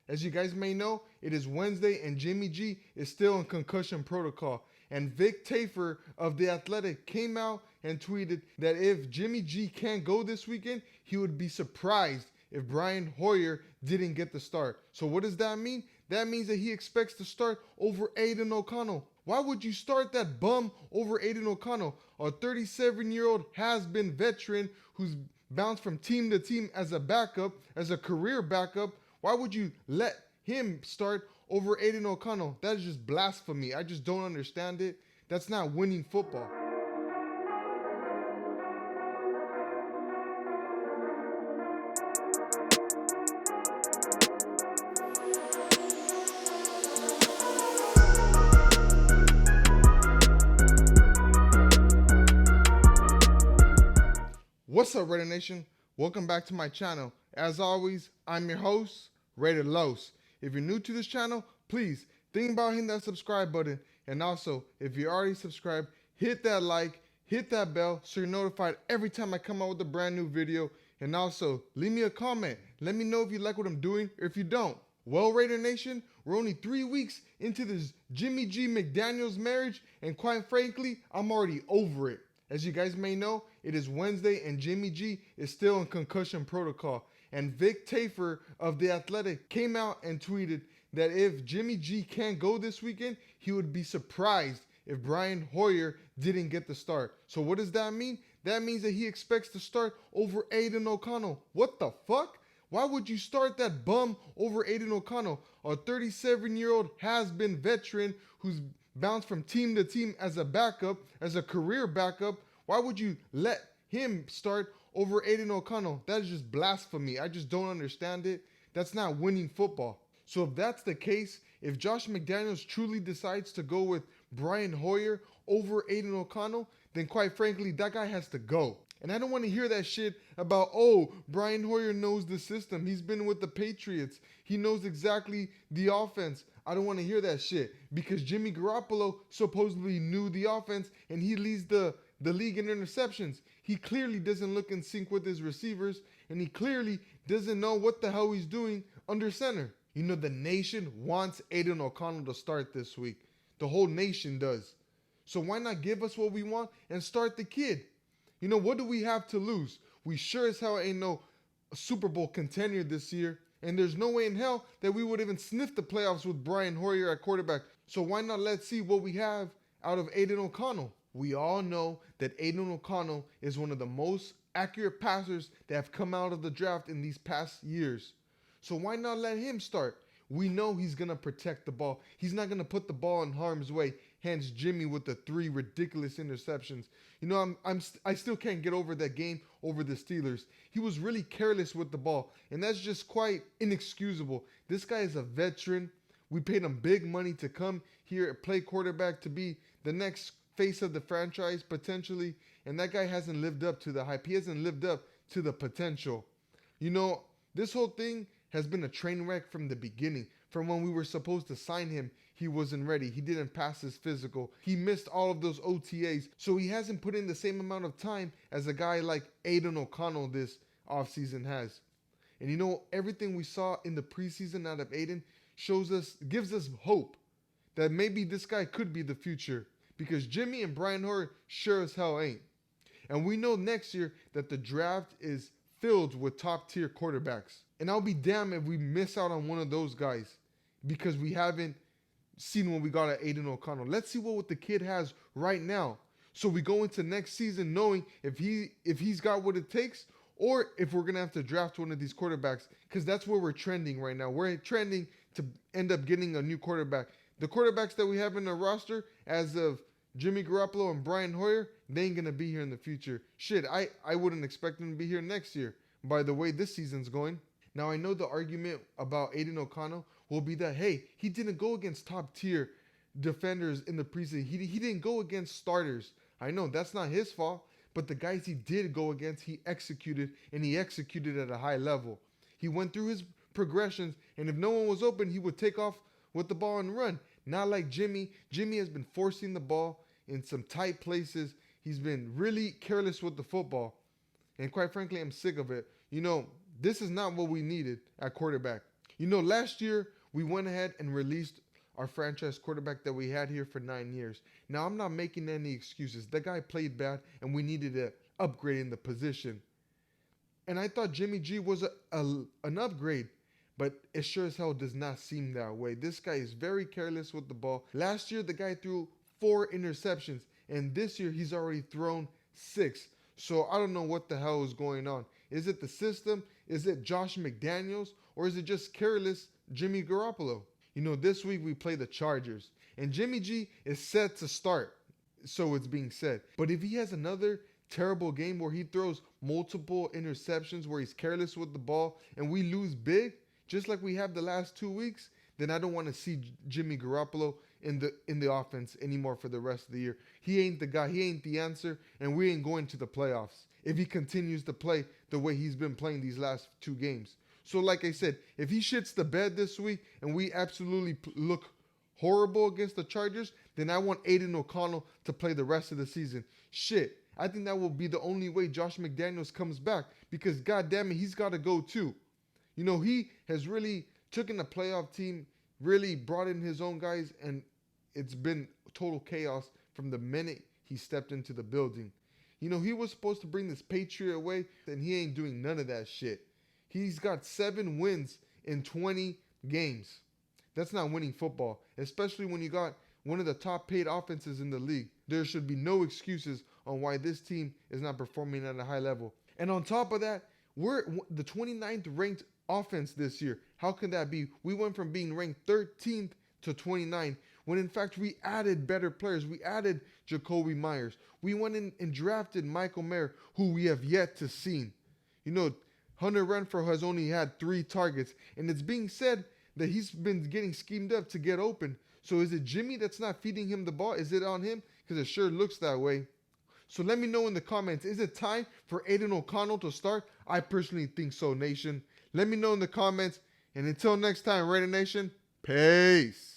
As you guys may know, it is Wednesday and Jimmy G is still in concussion protocol. And Vic Tafur of The Athletic came out and tweeted that if Jimmy G can't go this weekend, he would be surprised if Brian Hoyer didn't get the start. So what does that mean? That means that he expects to start over Aidan O'Connell. Why would you start that bum over Aidan O'Connell, a 37-year-old has-been veteran who's bounced from team to team as a backup, as a career backup? Why would you let him start over Aidan O'Connell? That is just blasphemy. I just don't understand it. That's not winning football. What's up, Raider Nation? Welcome back to my channel. As always, I'm your host, Raider Los. If you're new to this channel, please think about hitting that subscribe button. And also, if you're already subscribed, hit that like, hit that bell so you're notified every time I come out with a brand new video. And also, leave me a comment. Let me know if you like what I'm doing or if you don't. Well, Raider Nation, we're only 3 weeks into this Jimmy G McDaniels marriage, and quite frankly, I'm already over it. As you guys may know, it is Wednesday and Jimmy G is still in concussion protocol. And Vic Tafur of The Athletic came out and tweeted that if Jimmy G can't go this weekend, he would be surprised if Brian Hoyer didn't get the start. So what does that mean? That means that he expects to start over Aidan O'Connell. What the fuck? Why would you start that bum over Aidan O'Connell, a 37-year-old has-been veteran who's bounced from team to team as a backup, as a career backup? Why would you let him start over Aidan O'Connell? That is just blasphemy. I just don't understand it. That's not winning football. So if that's the case, if Josh McDaniels truly decides to go with Brian Hoyer over Aidan O'Connell, then quite frankly, that guy has to go. And I don't want to hear that shit about, oh, Brian Hoyer knows the system. He's been with the Patriots. He knows exactly the offense. I don't want to hear that shit because Jimmy Garoppolo supposedly knew the offense and he leads the league in interceptions. He clearly doesn't look in sync with his receivers, and he clearly doesn't know what the hell he's doing under center. You know, the nation wants Aidan O'Connell to start this week. The whole nation does. So why not give us what we want and start the kid? You know, what do we have to lose? We sure as hell ain't no Super Bowl contender this year. And there's no way in hell that we would even sniff the playoffs with Brian Hoyer at quarterback. So why not let's see what we have out of Aidan O'Connell? We all know that Aidan O'Connell is one of the most accurate passers that have come out of the draft in these past years. So why not let him start? We know he's going to protect the ball. He's not going to put the ball in harm's way. Hence Jimmy with the 3 ridiculous interceptions. You know, I still can't get over that game over the Steelers. He was really careless with the ball, and that's just quite inexcusable. This guy is a veteran. We paid him big money to come here and play quarterback, to be the next face of the franchise potentially, and that guy hasn't lived up to the hype. He hasn't lived up to the potential. You know, this whole thing has been a train wreck from the beginning. From when we were supposed to sign him, he wasn't ready. He didn't pass his physical. He missed all of those OTAs. So he hasn't put in the same amount of time as a guy like Aidan O'Connell this offseason has. And you know, everything we saw in the preseason out of Aidan gives us hope that maybe this guy could be the future. Because Jimmy and Brian Hoyer sure as hell ain't. And we know next year that the draft is filled with top tier quarterbacks. And I'll be damned if we miss out on one of those guys because we haven't seen what we got at Aidan O'Connell. Let's see what the kid has right now. So we go into next season knowing if he's got what it takes, or if we're going to have to draft one of these quarterbacks, because that's where we're trending right now. We're trending to end up getting a new quarterback. The quarterbacks that we have in the roster as of Jimmy Garoppolo and Brian Hoyer, they ain't going to be here in the future. Shit, I wouldn't expect them to be here next year by the way this season's going. Now, I know the argument about Aidan O'Connell will be that, hey, he didn't go against top tier defenders in the preseason. He didn't go against starters. I know that's not his fault, but the guys he did go against, he executed, and he executed at a high level. He went through his progressions, and if no one was open, he would take off with the ball and run. Not like Jimmy. Jimmy has been forcing the ball in some tight places. He's been really careless with the football. And quite frankly, I'm sick of it. You know, this is not what we needed at quarterback. Last year we went ahead and released our franchise quarterback that we had here for 9 years. Now, I'm not making any excuses. The guy played bad, and we needed to upgrade in the position. And I thought Jimmy G was an upgrade, but it sure as hell does not seem that way. This guy is very careless with the ball. Last year, the guy threw 4 interceptions, and this year he's already thrown 6. So I don't know what the hell is going on. Is it the system? Is it Josh McDaniels? Or is it just careless Jimmy Garoppolo? This week we play the Chargers, and Jimmy G is set to start, so it's being said. But if he has another terrible game where he throws multiple interceptions, where he's careless with the ball, and we lose big, just like we have the last 2 weeks, then I don't want to see Jimmy Garoppolo in the offense anymore for the rest of the year. He ain't the guy. He ain't the answer, and we ain't going to the playoffs if he continues to play the way he's been playing these last 2 games. So like I said, if he shits the bed this week and we absolutely look horrible against the Chargers, then I want Aidan O'Connell to play the rest of the season. Shit, I think that will be the only way Josh McDaniels comes back, because goddamn it, he's got to go too. He has really taken the playoff team, really brought in his own guys, and it's been total chaos from the minute he stepped into the building. He was supposed to bring this Patriot way, and he ain't doing none of that shit. He's got 7 wins in 20 games. That's not winning football, especially when you got one of the top paid offenses in the league. There should be no excuses on why this team is not performing at a high level. And on top of that, we're the 29th ranked offense this year. How can that be? We went from being ranked 13th to 29th, when in fact we added better players. We added Jacoby Myers. We went in and drafted Michael Mayer, who we have yet to see. Hunter Renfrow has only had 3 targets, and it's being said that he's been getting schemed up to get open. So is it Jimmy that's not feeding him the ball? Is it on him? Because it sure looks that way. So let me know in the comments, is it time for Aidan O'Connell to start? I personally think so, Nation. Let me know in the comments, and until next time, Raider Nation, peace.